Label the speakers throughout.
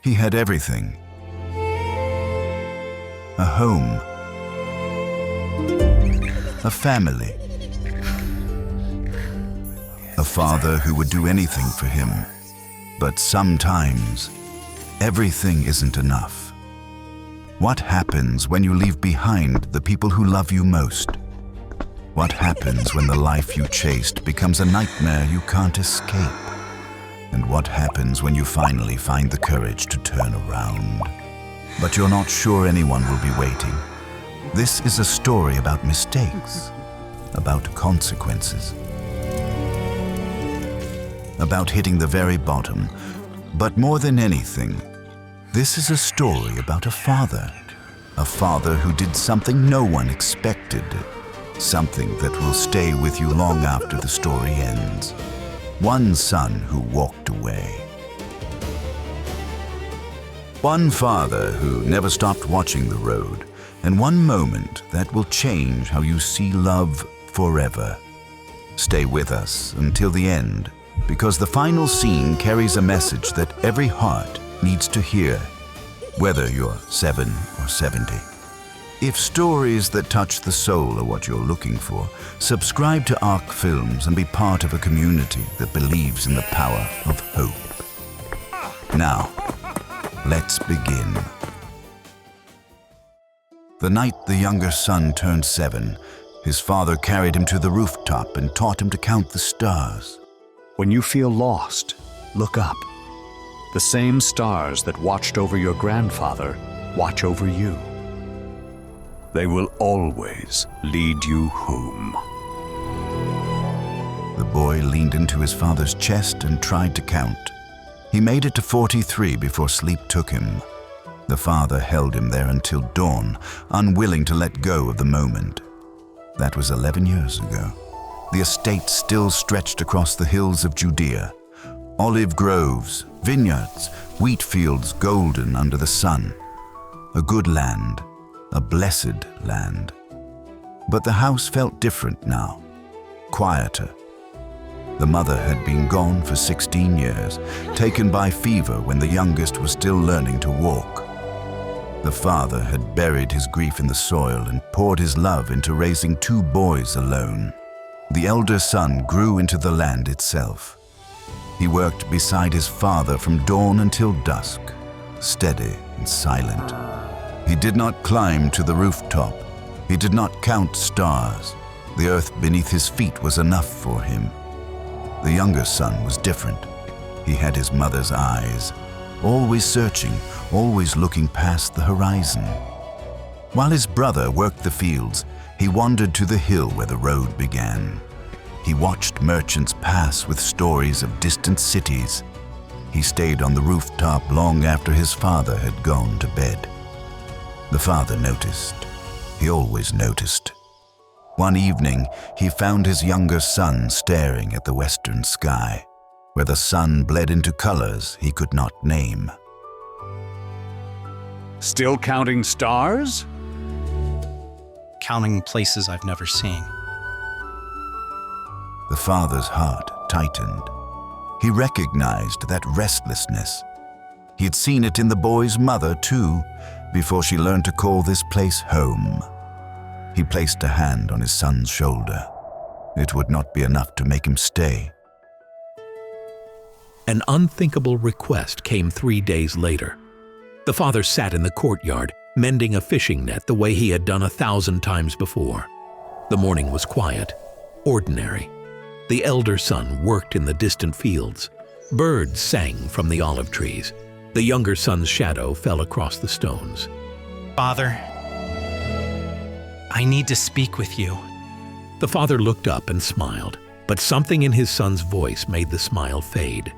Speaker 1: He had everything: a home, a family, a father who would do anything for him. But sometimes, everything isn't enough. What happens when you leave behind the people who love you most? What happens when the life you chased becomes a nightmare you can't escape? And what happens when you finally find the courage to turn around, but you're not sure anyone will be waiting? This is a story about mistakes, about consequences, about hitting the very bottom. But more than anything, this is a story about a father who did something no one expected, something that will stay with you long after the story ends. One son who walked away. One father who never stopped watching the road, and one moment that will change how you see love forever. Stay with us until the end, because the final scene carries a message that every heart needs to hear, whether you're 7 or 70. If stories that touch the soul are what you're looking for, subscribe to ARC Films and be part of a community that believes in the power of hope. Now, let's begin. The night the younger son turned 7, his father carried him to the rooftop and taught him to count the stars.
Speaker 2: When you feel lost, look up. The same stars that watched over your grandfather watch over you. They will always lead you home.
Speaker 1: The boy leaned into his father's chest and tried to count. He made it to 43 before sleep took him. The father held him there until dawn, unwilling to let go of the moment. That was 11 years ago. The estate still stretched across the hills of Judea. Olive groves, vineyards, wheat fields golden under the sun. A good land, a blessed land. But the house felt different now, quieter. The mother had been gone for 16 years, taken by fever when the youngest was still learning to walk. The father had buried his grief in the soil and poured his love into raising 2 boys alone. The elder son grew into the land itself. He worked beside his father from dawn until dusk, steady and silent. He did not climb to the rooftop. He did not count stars. The earth beneath his feet was enough for him. The younger son was different. He had his mother's eyes, always searching, always looking past the horizon. While his brother worked the fields, he wandered to the hill where the road began. He watched merchants pass with stories of distant cities. He stayed on the rooftop long after his father had gone to bed. The father noticed. He always noticed. One evening, he found his younger son staring at the western sky, where the sun bled into colors he could not name.
Speaker 2: Still counting stars?
Speaker 3: Counting places I've never seen.
Speaker 1: The father's heart tightened. He recognized that restlessness. He had seen it in the boy's mother, too, before she learned to call this place home. He placed a hand on his son's shoulder. It would not be enough to make him stay.
Speaker 4: An unthinkable request came 3 days later. The father sat in the courtyard, mending a fishing net the way he had done 1,000 times before. The morning was quiet, ordinary. The elder son worked in the distant fields. Birds sang from the olive trees. The younger son's shadow fell across the stones.
Speaker 3: Father, I need to speak with you.
Speaker 4: The father looked up and smiled, but something in his son's voice made the smile fade.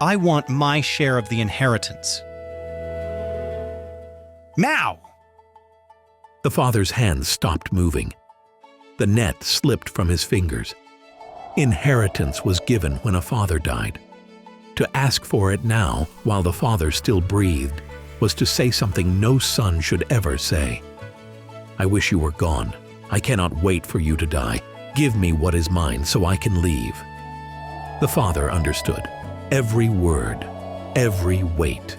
Speaker 3: I want my share of the inheritance. Now!
Speaker 4: The father's hands stopped moving. The net slipped from his fingers. Inheritance was given when a father died. To ask for it now, while the father still breathed, was to say something no son should ever say. I wish you were gone. I cannot wait for you to die. Give me what is mine so I can leave. The father understood every word. every weight.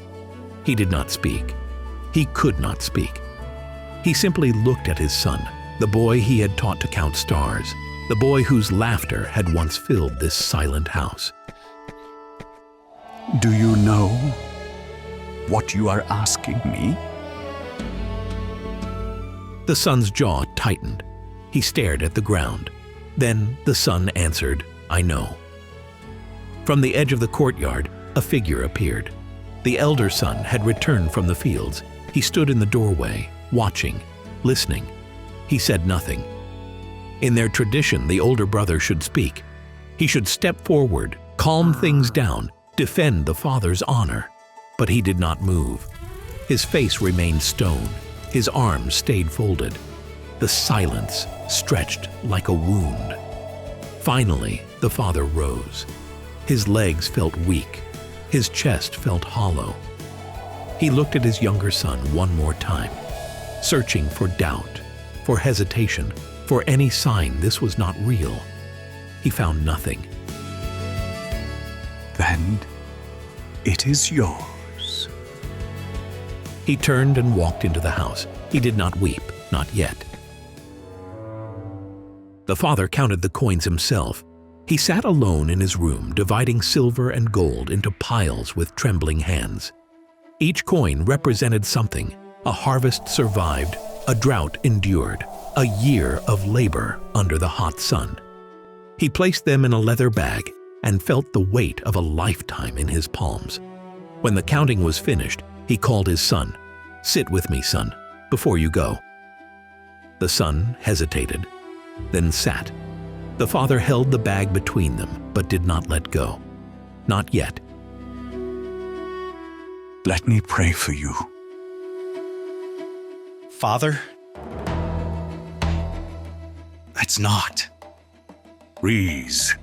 Speaker 4: He did not speak. He could not speak. He simply looked at his son, the boy he had taught to count stars, the boy whose laughter had once filled this silent house.
Speaker 2: Do you know what you are asking me?
Speaker 4: The son's jaw tightened. He stared at the ground. Then the son answered, "I know." From the edge of the courtyard, a figure appeared. The elder son had returned from the fields. He stood in the doorway, watching, listening. He said nothing. In their tradition, the older brother should speak. He should step forward, calm things down, defend the father's honor. But he did not move. His face remained stone. His arms stayed folded. The silence stretched like a wound. Finally, the father rose. His legs felt weak. His chest felt hollow. He looked at his younger son one more time, searching for doubt, for hesitation, for any sign this was not real. He found nothing.
Speaker 2: Then it is yours.
Speaker 4: He turned and walked into the house. He did not weep, not yet. The father counted the coins himself. He sat alone in his room, dividing silver and gold into piles with trembling hands. Each coin represented something. A harvest survived, a drought endured, a year of labor under the hot sun. He placed them in a leather bag and felt the weight of a lifetime in his palms. When the counting was finished, he called his son. "Sit with me, son, before you go." The son hesitated, then sat. The father held the bag between them, but did not let go. Not yet.
Speaker 2: Let me pray for you.
Speaker 3: Father? Let's not.
Speaker 2: Reese.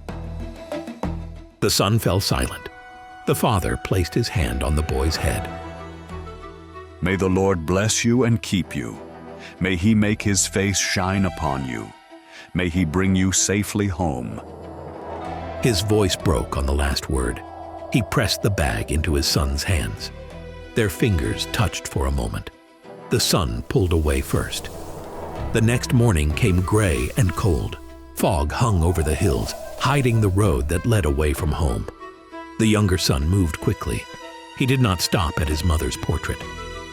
Speaker 4: The son fell silent. The father placed his hand on the boy's head.
Speaker 2: May the Lord bless you and keep you. May he make his face shine upon you. May he bring you safely home.
Speaker 4: His voice broke on the last word. He pressed the bag into his son's hands. Their fingers touched for a moment. The son pulled away first. The next morning came gray and cold. Fog hung over the hills, hiding the road that led away from home. The younger son moved quickly. He did not stop at his mother's portrait.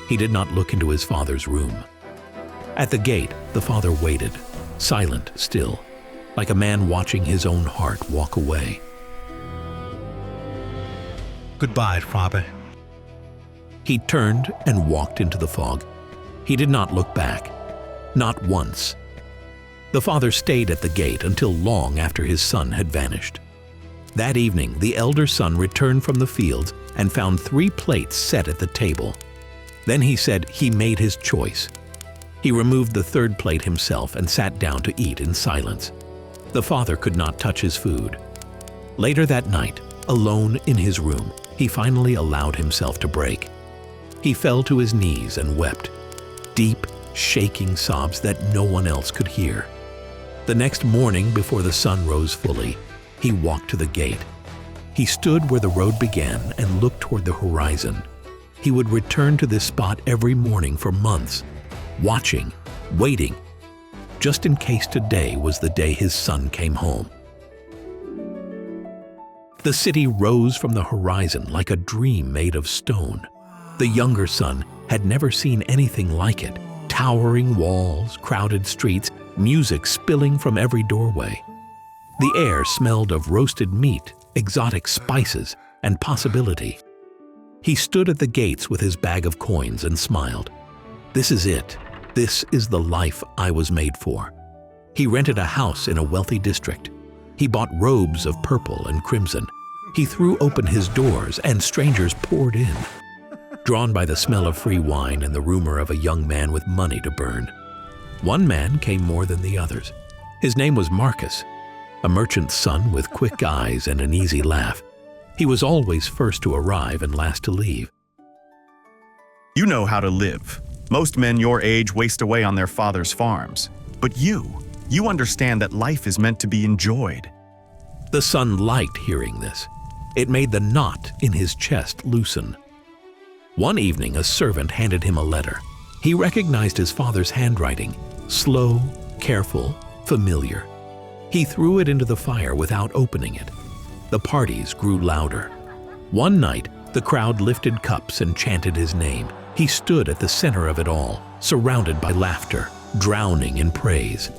Speaker 4: He did not look into his father's room. At the gate, the father waited, silent still, like a man watching his own heart walk away.
Speaker 3: Goodbye, Robert.
Speaker 4: He turned and walked into the fog. He did not look back, not once. The father stayed at the gate until long after his son had vanished. That evening, the elder son returned from the fields and found 3 plates set at the table. Then he said he made his choice. He removed the 3rd plate himself and sat down to eat in silence. The father could not touch his food. Later that night, alone in his room, he finally allowed himself to break. He fell to his knees and wept, deep, shaking sobs that no one else could hear. The next morning, before the sun rose fully, he walked to the gate. He stood where the road began and looked toward the horizon. He would return to this spot every morning for months, watching, waiting, just in case today was the day his son came home. The city rose from the horizon like a dream made of stone. The younger son had never seen anything like it. Towering walls, crowded streets, music spilling from every doorway. The air smelled of roasted meat, exotic spices, and possibility. He stood at the gates with his bag of coins and smiled. This is it. This is the life I was made for. He rented a house in a wealthy district. He bought robes of purple and crimson. He threw open his doors and strangers poured in. Drawn by the smell of free wine and the rumor of a young man with money to burn. One man came more than the others. His name was Marcus, a merchant's son with quick eyes and an easy laugh. He was always first to arrive and last to leave.
Speaker 5: You know how to live. Most men your age waste away on their father's farms. But you understand that life is meant to be enjoyed.
Speaker 4: The son liked hearing this. It made the knot in his chest loosen. One evening, a servant handed him a letter. He recognized his father's handwriting, slow, careful, familiar. He threw it into the fire without opening it. The parties grew louder. One night, the crowd lifted cups and chanted his name. He stood at the center of it all, surrounded by laughter, drowning in praise.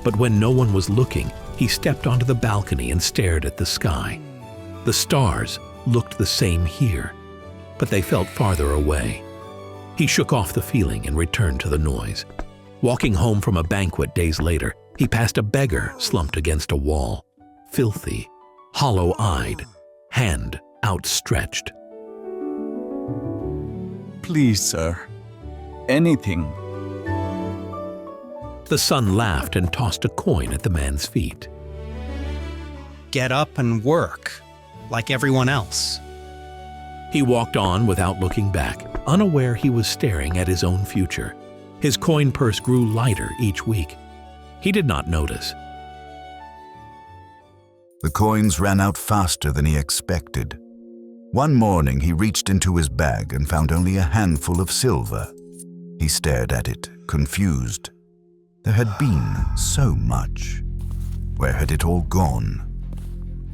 Speaker 4: But when no one was looking, he stepped onto the balcony and stared at the sky. The stars looked the same here, but they felt farther away. He shook off the feeling and returned to the noise. Walking home from a banquet days later, he passed a beggar slumped against a wall, filthy, hollow-eyed, hand outstretched.
Speaker 6: Please, sir. Anything.
Speaker 4: The son laughed and tossed a coin at the man's feet.
Speaker 3: Get up and work, like everyone else.
Speaker 4: He walked on without looking back, unaware he was staring at his own future. His coin purse grew lighter each week. He did not notice.
Speaker 1: The coins ran out faster than he expected. One morning he reached into his bag and found only a handful of silver. He stared at it, confused. There had been so much. Where had it all gone?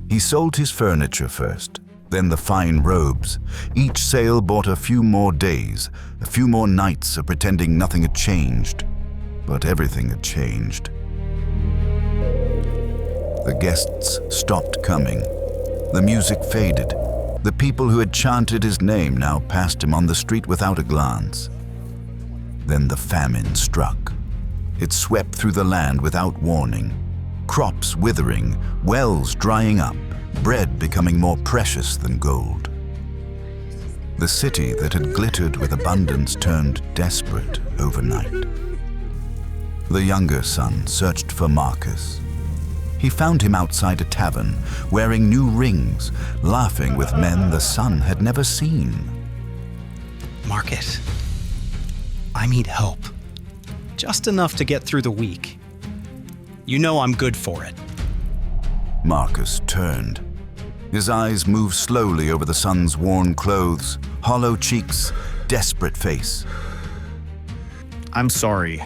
Speaker 1: He sold his furniture first, then the fine robes. Each sale bought a few more days, a few more nights of pretending nothing had changed. But everything had changed. The guests stopped coming. The music faded. The people who had chanted his name now passed him on the street without a glance. Then the famine struck. It swept through the land without warning. Crops withering, wells drying up, bread becoming more precious than gold. The city that had glittered with abundance turned desperate overnight. The younger son searched for Marcus. He found him outside a tavern, wearing new rings, laughing with men the son had never seen.
Speaker 3: Marcus, I need help. Just enough to get through the week. You know I'm good for it.
Speaker 1: Marcus turned. His eyes moved slowly over the son's worn clothes, hollow cheeks, desperate face.
Speaker 5: I'm sorry.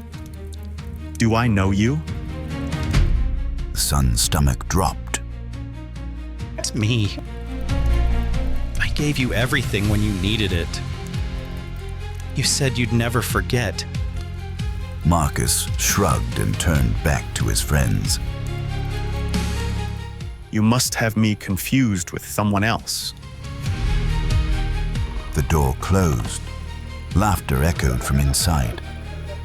Speaker 5: Do I know you?
Speaker 1: The son's stomach dropped.
Speaker 3: It's me. I gave you everything when you needed it. You said you'd never forget.
Speaker 1: Marcus shrugged and turned back to his friends.
Speaker 5: You must have me confused with someone else.
Speaker 1: The door closed. Laughter echoed from inside.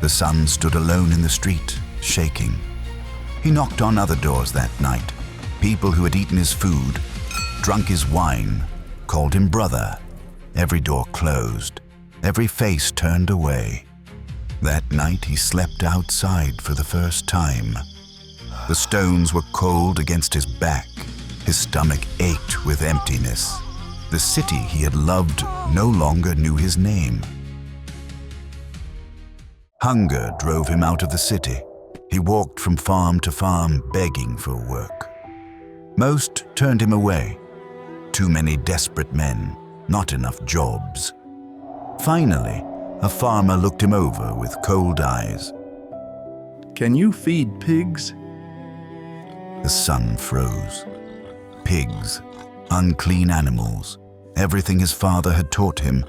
Speaker 1: The son stood alone in the street, shaking. He knocked on other doors that night. People who had eaten his food, drunk his wine, called him brother. Every door closed. Every face turned away. That night he slept outside for the first time. The stones were cold against his back. His stomach ached with emptiness. The city he had loved no longer knew his name. Hunger drove him out of the city. He walked from farm to farm begging for work. Most turned him away. Too many desperate men, not enough jobs. Finally, a farmer looked him over with cold eyes.
Speaker 6: Can you feed pigs?
Speaker 1: The son froze. Pigs, unclean animals, everything his father had taught him,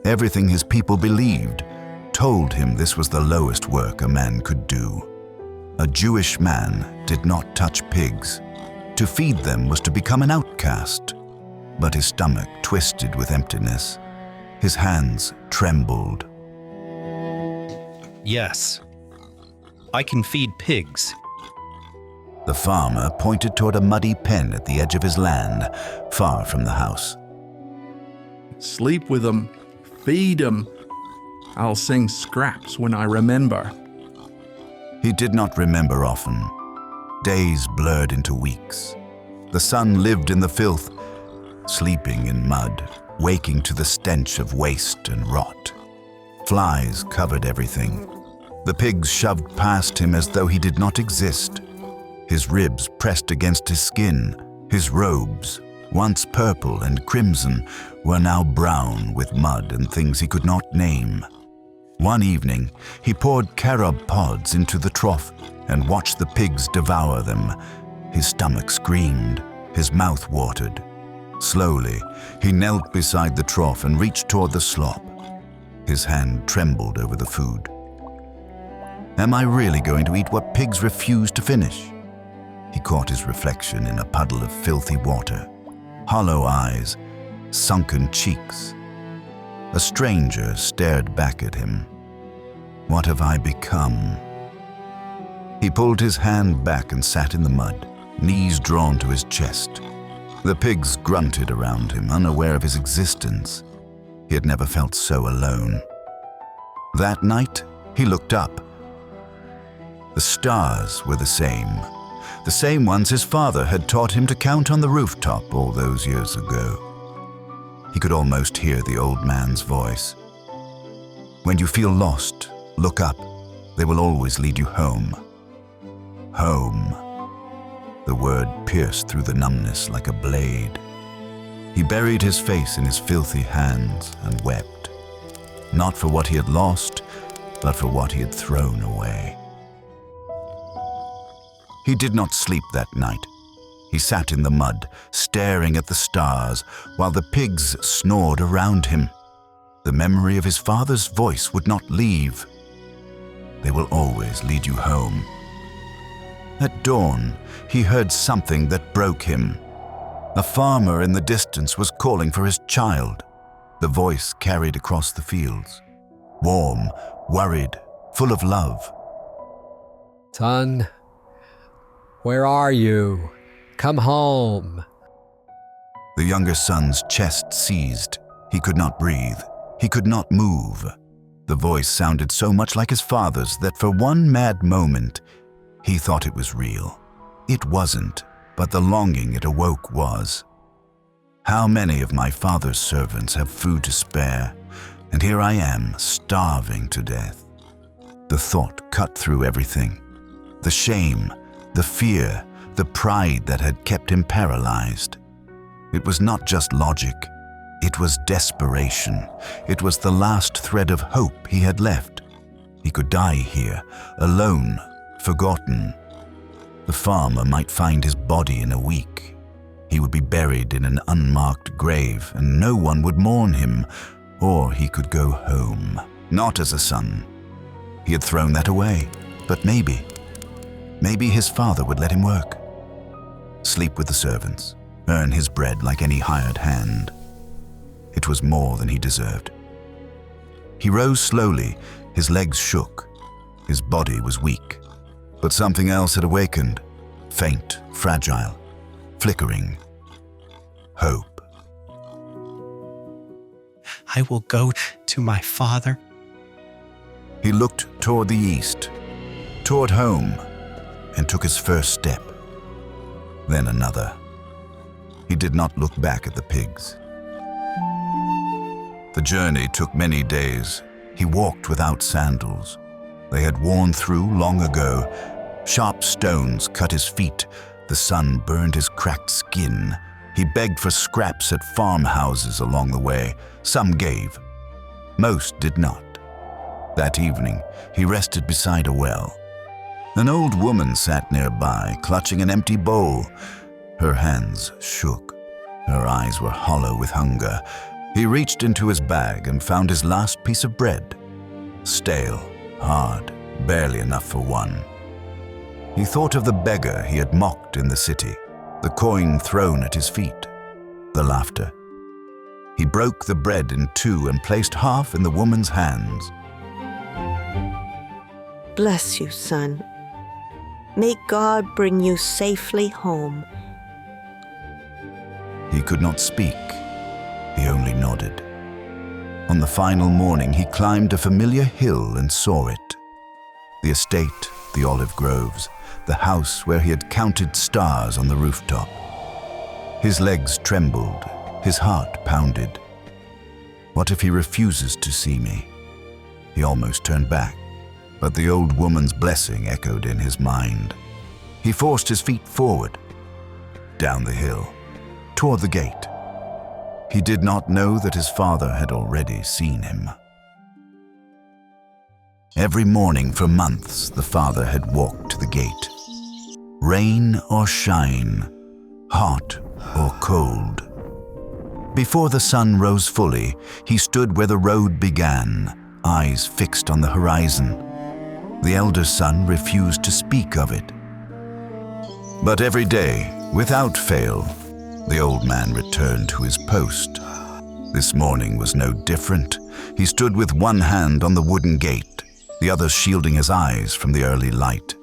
Speaker 1: everything his people believed, told him this was the lowest work a man could do. A Jewish man did not touch pigs. To feed them was to become an outcast. But his stomach twisted with emptiness. His hands trembled.
Speaker 3: Yes, I can feed pigs.
Speaker 1: The farmer pointed toward a muddy pen at the edge of his land, far from the house.
Speaker 6: Sleep with them. Feed them. I'll sing scraps when I remember.
Speaker 1: He did not remember often. Days blurred into weeks. The son lived in the filth, sleeping in mud, waking to the stench of waste and rot. Flies covered everything. The pigs shoved past him as though he did not exist. His ribs pressed against his skin, his robes once purple and crimson, were now brown with mud and things he could not name. One evening, he poured carob pods into the trough and watched the pigs devour them. His stomach screamed, his mouth watered. Slowly, he knelt beside the trough and reached toward the slop. His hand trembled over the food. Am I really going to eat what pigs refuse to finish? He caught his reflection in a puddle of filthy water. Hollow eyes, sunken cheeks. A stranger stared back at him. What have I become? He pulled his hand back and sat in the mud, knees drawn to his chest. The pigs grunted around him, unaware of his existence. He had never felt so alone. That night, he looked up. The stars were the same ones his father had taught him to count on the rooftop all those years ago. He could almost hear the old man's voice. When you feel lost, look up. They will always lead you home. Home. The word pierced through the numbness like a blade. He buried his face in his filthy hands and wept, not for what he had lost, but for what he had thrown away. He did not sleep that night. He sat in the mud, staring at the stars, while the pigs snored around him. The memory of his father's voice would not leave. They will always lead you home. At dawn, he heard something that broke him. A farmer in the distance was calling for his child. The voice carried across the fields. Warm, worried, full of love.
Speaker 7: Son, where are you? Come home.
Speaker 1: The younger son's chest seized. He could not breathe. He could not move. The voice sounded so much like his father's that for one mad moment, he thought it was real. It wasn't, but the longing it awoke was. How many of my father's servants have food to spare, and here I am, starving to death. The thought cut through everything. The shame, the fear, the pride that had kept him paralyzed. It was not just logic. It was desperation. It was the last thread of hope he had left. He could die here, alone, forgotten. The farmer might find his body in a week. He would be buried in an unmarked grave, and no one would mourn him, or he could go home, not as a son. He had thrown that away, but maybe his father would let him work. Sleep with the servants, earn his bread like any hired hand. It was more than he deserved. He rose slowly, his legs shook. His body was weak. But something else had awakened, faint, fragile, flickering. Hope.
Speaker 3: I will go to my father.
Speaker 1: He looked toward the east, toward home, and took his first step. Then another. He did not look back at the pigs. The journey took many days. He walked without sandals. They had worn through long ago. Sharp stones cut his feet. The sun burned his cracked skin. He begged for scraps at farmhouses along the way. Some gave. Most did not. That evening, he rested beside a well. An old woman sat nearby, clutching an empty bowl. Her hands shook. Her eyes were hollow with hunger. He reached into his bag and found his last piece of bread. Stale, hard, barely enough for one. He thought of the beggar he had mocked in the city, the coin thrown at his feet, the laughter. He broke the bread in two and placed half in the woman's hands.
Speaker 8: Bless you, son. May God bring you safely home.
Speaker 1: He could not speak. He only nodded. On the final morning, he climbed a familiar hill and saw it. The estate, the olive groves, the house where he had counted stars on the rooftop. His legs trembled, his heart pounded. What if he refuses to see me? He almost turned back, but the old woman's blessing echoed in his mind. He forced his feet forward, down the hill, toward the gate. He did not know that his father had already seen him. Every morning for months, the father had walked to the gate. Rain or shine, hot or cold. Before the sun rose fully, he stood where the road began, eyes fixed on the horizon. The elder son refused to speak of it. But every day, without fail, the old man returned to his post. This morning was no different. He stood with one hand on the wooden gate, the other shielding his eyes from the early light.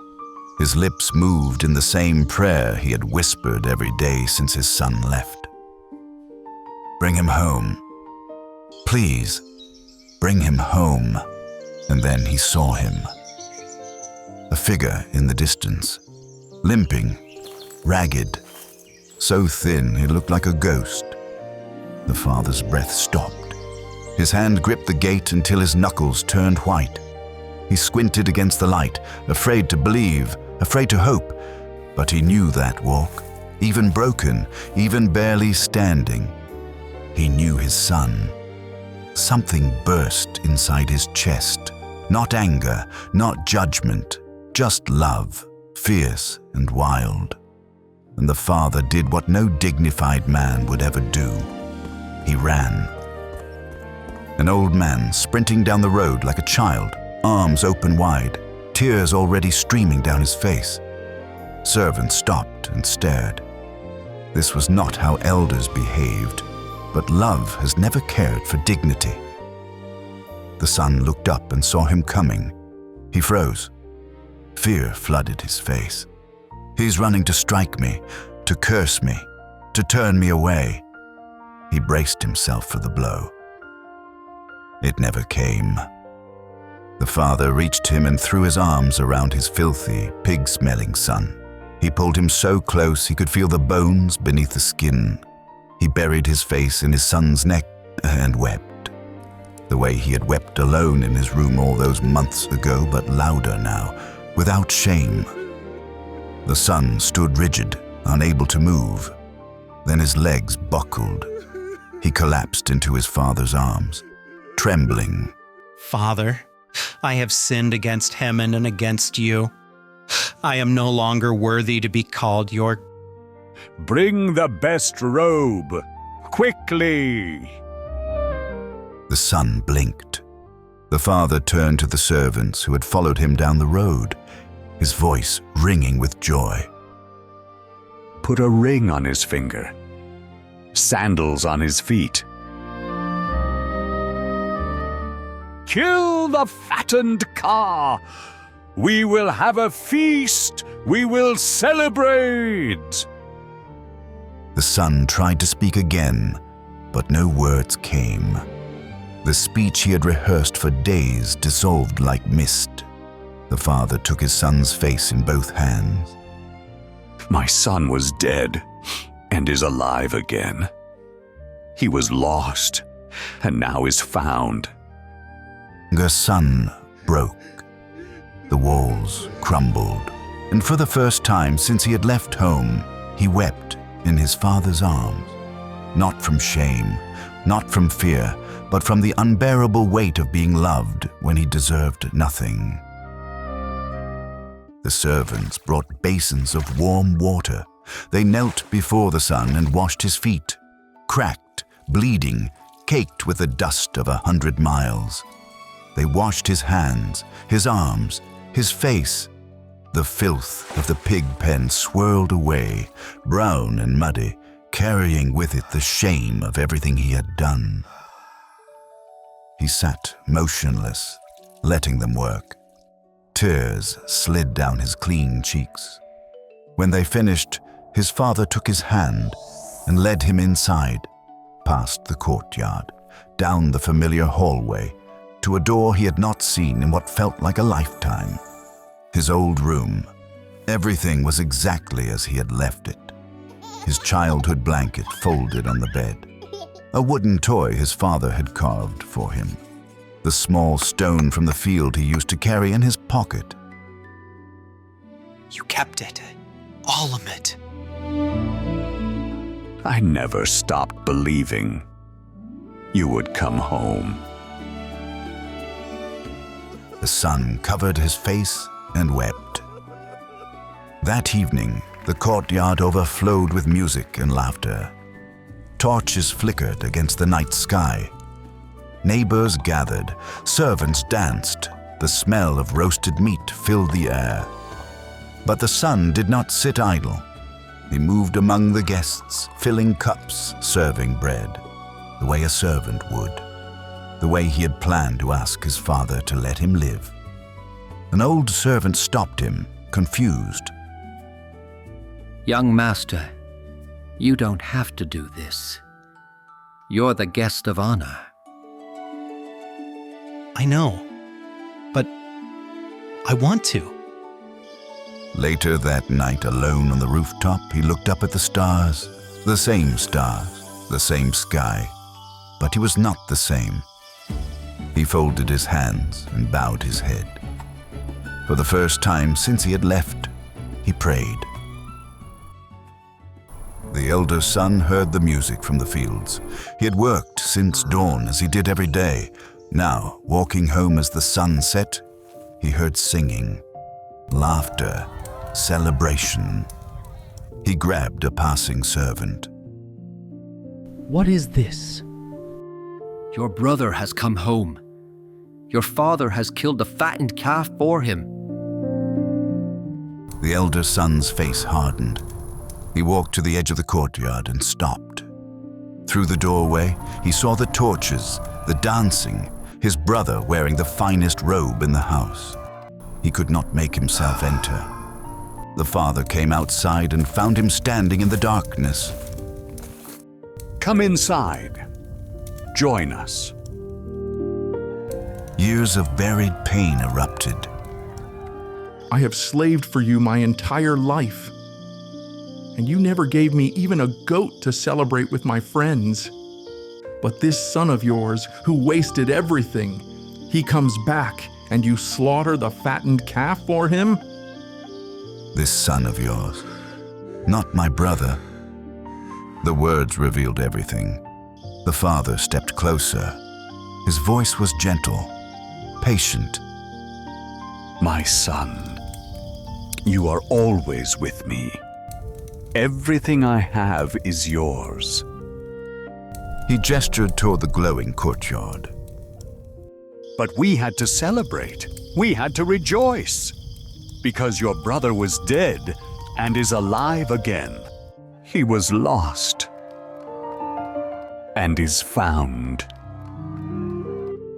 Speaker 1: His lips moved in the same prayer he had whispered every day since his son left. Bring him home. Please, bring him home. And then he saw him. A figure in the distance, limping, ragged, so thin it looked like a ghost. The father's breath stopped. His hand gripped the gate until his knuckles turned white. He squinted against the light, afraid to believe, afraid to hope. But he knew that walk, even broken, even barely standing. He knew his son. Something burst inside his chest. Not anger, not judgment, just love, fierce and wild. And the father did what no dignified man would ever do. He ran. An old man sprinting down the road like a child, arms open wide, tears already streaming down his face. Servants stopped and stared. This was not how elders behaved, but love has never cared for dignity. The son looked up and saw him coming. He froze. Fear flooded his face. He's running to strike me, to curse me, to turn me away. He braced himself for the blow. It never came. The father reached him and threw his arms around his filthy, pig-smelling son. He pulled him so close he could feel the bones beneath the skin. He buried his face in his son's neck and wept. The way he had wept alone in his room all those months ago, but louder now, without shame. The son stood rigid, unable to move. Then his legs buckled. He collapsed into his father's arms, trembling.
Speaker 3: Father, I have sinned against heaven and against you. I am no longer worthy to be called your...
Speaker 2: Bring the best robe, quickly!
Speaker 1: The son blinked. The father turned to the servants who had followed him down the road, his voice ringing with joy.
Speaker 2: Put a ring on his finger, sandals on his feet. Kill the fattened calf! We will have a feast! We will celebrate!
Speaker 1: The son tried to speak again, but no words came. The speech he had rehearsed for days dissolved like mist. The father took his son's face in both hands.
Speaker 2: My son was dead and is alive again. He was lost and now is found.
Speaker 1: The sun broke. The walls crumbled, and for the first time since he had left home, he wept in his father's arms. Not from shame, not from fear, but from the unbearable weight of being loved when he deserved nothing. The servants brought basins of warm water. They knelt before the son and washed his feet, cracked, bleeding, caked with the dust of 100 miles. They washed his hands, his arms, his face. The filth of the pig pen swirled away, brown and muddy, carrying with it the shame of everything he had done. He sat motionless, letting them work. Tears slid down his clean cheeks. When they finished, his father took his hand and led him inside, past the courtyard, down the familiar hallway, to a door he had not seen in what felt like a lifetime. His old room. Everything was exactly as he had left it. His childhood blanket folded on the bed. A wooden toy his father had carved for him. The small stone from the field he used to carry in his pocket.
Speaker 3: You kept it. All of it.
Speaker 2: I never stopped believing you would come home.
Speaker 1: The son covered his face and wept. That evening, the courtyard overflowed with music and laughter. Torches flickered against the night sky. Neighbors gathered, servants danced, the smell of roasted meat filled the air. But the son did not sit idle. He moved among the guests, filling cups, serving bread, the way a servant would, the way he had planned to ask his father to let him live. An old servant stopped him, confused.
Speaker 9: Young master, you don't have to do this. You're the guest of honor.
Speaker 3: I know, but I want to.
Speaker 1: Later that night, alone on the rooftop, he looked up at the stars, the same sky, but he was not the same. He folded his hands and bowed his head. For the first time since he had left, he prayed. The elder son heard the music from the fields. He had worked since dawn, as he did every day. Now, walking home as the sun set, he heard singing, laughter, celebration. He grabbed a passing servant.
Speaker 10: What is this?
Speaker 9: Your brother has come home. Your father has killed a fattened calf for him.
Speaker 1: The elder son's face hardened. He walked to the edge of the courtyard and stopped. Through the doorway, he saw the torches, the dancing, his brother wearing the finest robe in the house. He could not make himself enter. The father came outside and found him standing in the darkness.
Speaker 2: Come inside. Join us.
Speaker 1: Years of buried pain erupted.
Speaker 6: I have slaved for you my entire life, and you never gave me even a goat to celebrate with my friends. But this son of yours, who wasted everything, he comes back, and you slaughter the fattened calf for him?
Speaker 1: This son of yours, not my brother. The words revealed everything. The father stepped closer. His voice was gentle, patient.
Speaker 2: My son, you are always with me. Everything I have is yours.
Speaker 1: He gestured toward the glowing courtyard.
Speaker 2: But we had to celebrate. We had to rejoice. Because your brother was dead and is alive again. He was lost and is found.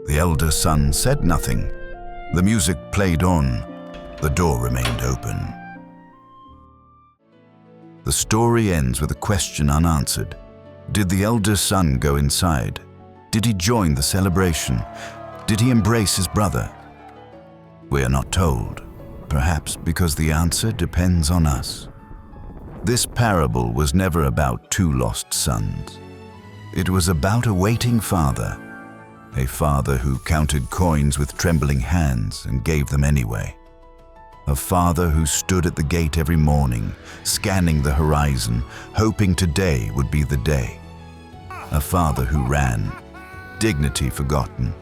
Speaker 1: The elder son said nothing. The music played on. The door remained open. The story ends with a question unanswered. Did the elder son go inside? Did he join the celebration? Did he embrace his brother? We are not told, perhaps because the answer depends on us. This parable was never about two lost sons. It was about a waiting father, a father who counted coins with trembling hands and gave them anyway. A father who stood at the gate every morning, scanning the horizon, hoping today would be the day. A father who ran, dignity forgotten,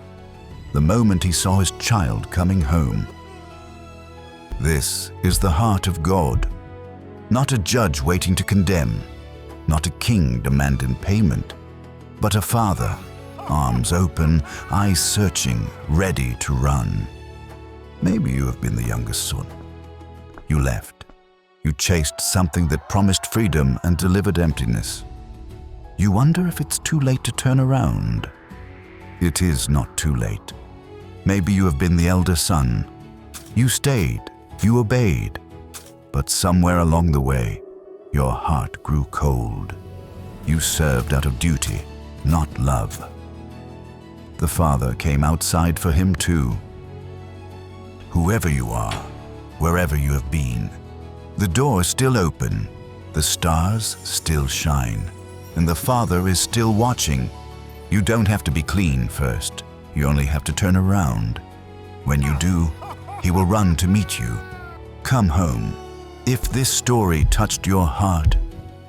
Speaker 1: the moment he saw his child coming home. This is the heart of God, not a judge waiting to condemn, not a king demanding payment, but a father, arms open, eyes searching, ready to run. Maybe you have been the youngest son. You left. You chased something that promised freedom and delivered emptiness. You wonder if it's too late to turn around. It is not too late. Maybe you have been the elder son. You stayed, you obeyed, but somewhere along the way, your heart grew cold. You served out of duty, not love. The father came outside for him too. Whoever you are, wherever you have been, the door is still open, the stars still shine, and the Father is still watching. You don't have to be clean first. You only have to turn around. When you do, He will run to meet you. Come home. If this story touched your heart,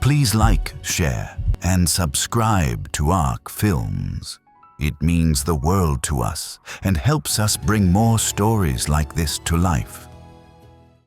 Speaker 1: please like, share, and subscribe to ARC Films. It means the world to us and helps us bring more stories like this to life.